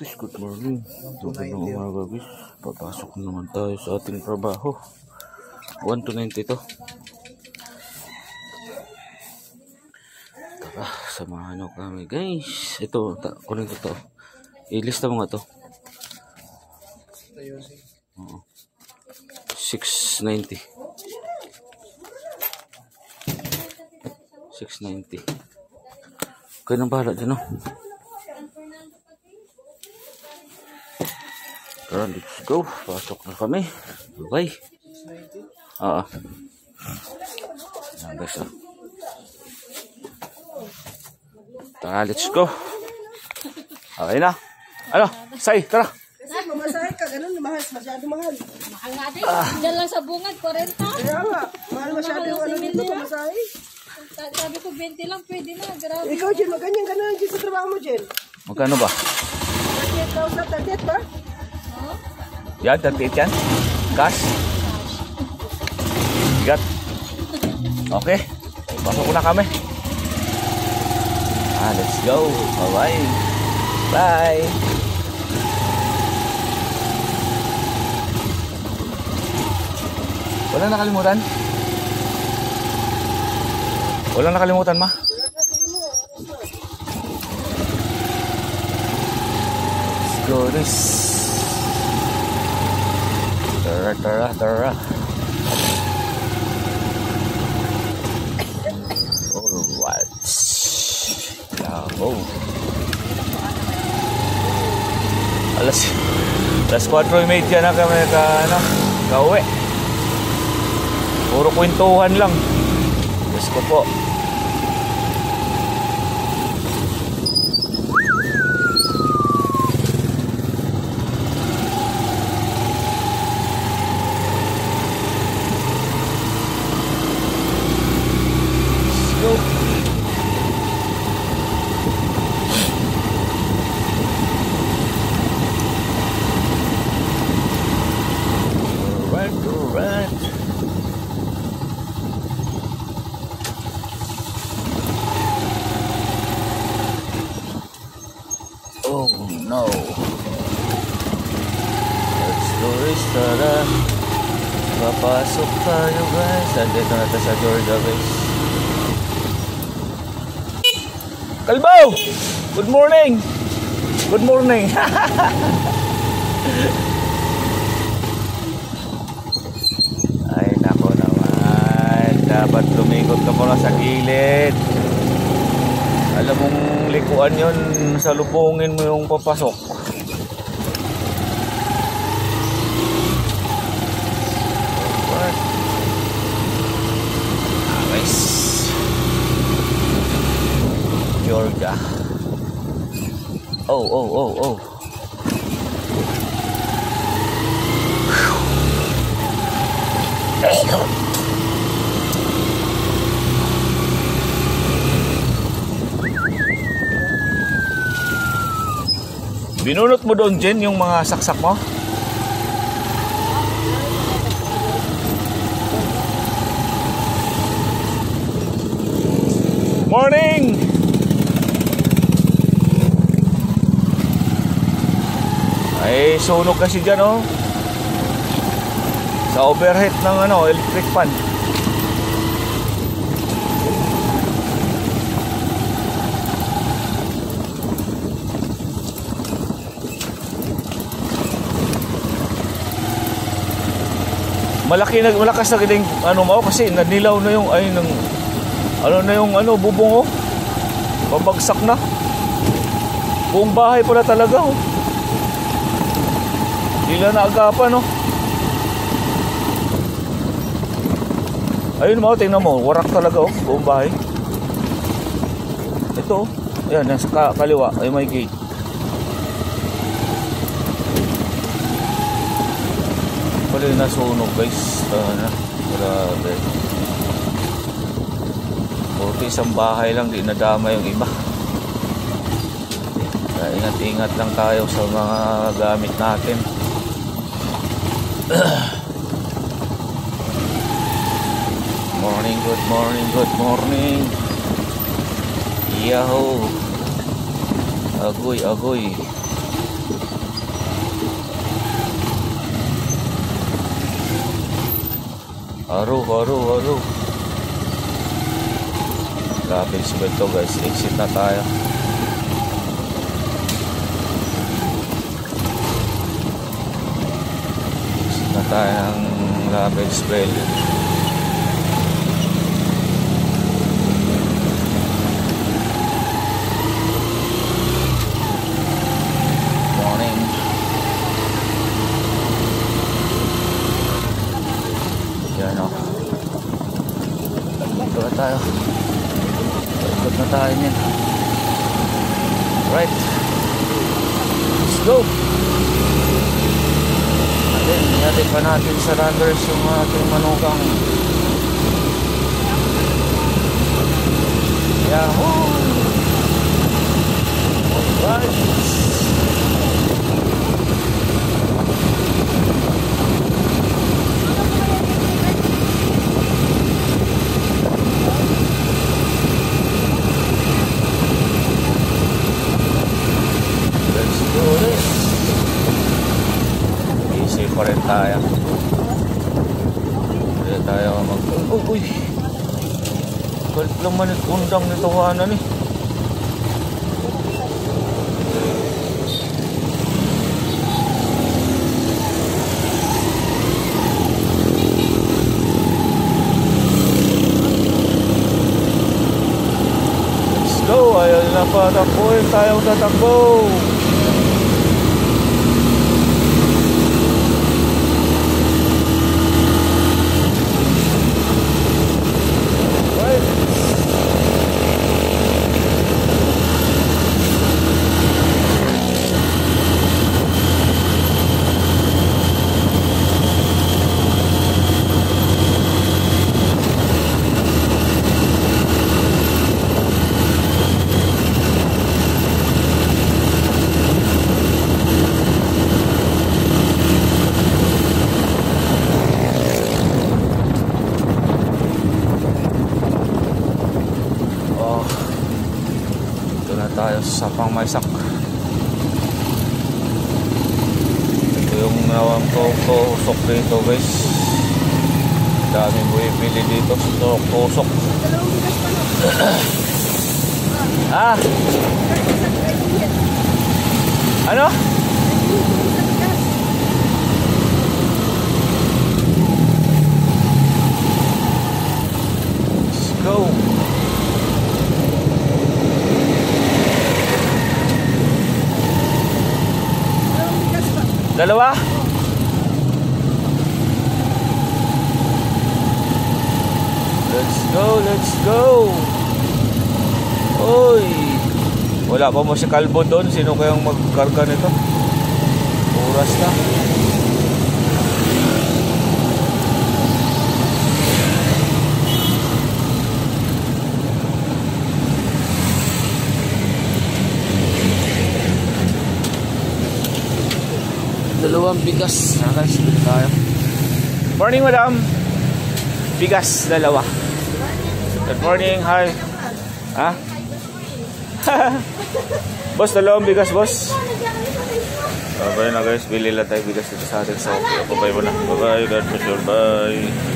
Guys, good morning. Magandang umaga guys. Papasok na naman tayo sa ating trabaho. 1 to 92. Tara, samahan nyo kami guys. Ito, kunin ko to. Ilista mo nga to. 690. 690. Kayo nang bahala dyan, no? Tara, let's go. Pasok na kami. Bye. Oo. Ayan guys, oh. Tara, let's go. Okay na. Ano? Say, tara. Kasi mamasahe ka, ganun, masyado mahal. Mahal nga din. Diyan lang sa bungad, 40. Kaya nga, mahal masyado yung ano dito, pamasahe. Sabi ko 20 lang, pwede na. Grabe. Ikaw, Jen, ganyan ka na dyan sa trabaho mo, Jen. Magkano ba? 38,000, 38 ba? Yan, 38 yan. Cash. Bigat. Okay. Pasok na kami. Let's go. Bye-bye. Bye. Walang nakalimutan? Walang nakalimutan, ma? Let's go this. Tara, tara, tara. Alright. Bravo. Alas 4:30 na kami kauwi. Puro kwentuhan lang. Diyos ko po. Oh no. Let's do this, tara. Papasok tayo guys. Andito na tayo sa Georgia guys. Kalbaw! Good morning! Good morning! Ay nako naman. Dapat lumikot ka pala sa gilid. Alam mong likuan yun, salubungin mo yung papasok. What? Guys. Georgia. Oh. Binunot mo doon, Jen, yung mga saksak mo? Morning! Ay, sunog kasi dyan, oh. Sa overhead ng electric fan. Malakas na kiting mo kasi nanilaw na yung bubong, oh. Pabagsak na. Buong bahay pala talaga, oh. Hindi na naagapan, oh. Ayun mo, tingnan mo, warak talaga, oh, buong bahay. Ito, oh. Ayan, nasa kaliwa ay may gate. Pala yung nasunog guys. Grabe. Buti isang bahay lang, di nadama yung iba. Kaya ingat-ingat lang tayo sa mga gamit natin. Morning, good morning, good morning. Yahoo! Agoy, agoy. Haro. Garbage ba ito guys? Exit na tayo. Exit na tayo ng garbage belt. Morning. Yan o. Dito na tayo. Ikot na tayo niyan. Right. Let's go. Natin pa natin sa runners yung ating manukang. Yahoo! Alright. Let's do this. Easy pa rin tayo. Pwede tayo uy! Galit lang manit undang nito kanan eh. Let's go! Ayaw na pa takbo eh. Tayong tatakbo. Tayo sa Pangmaysak. Ito yung nawang tusok dito guys. Dami buwipili dito sa tusok. Ah! Ano? Let's go. Dalawa? Let's go. Oy. Wala pa mo si Kalbo doon. Sino kayang magkarga nito? Oras na. Dalawang bigas. Guys, tayo. Morning, madam. Bigas, dalawa. Good morning, hi. Ha? Boss, dalawang bigas, boss. Bye na guys, bili lang tayo bigas dito sa ating shop. Bye-bye muna. Bye-bye, God bless you. Bye.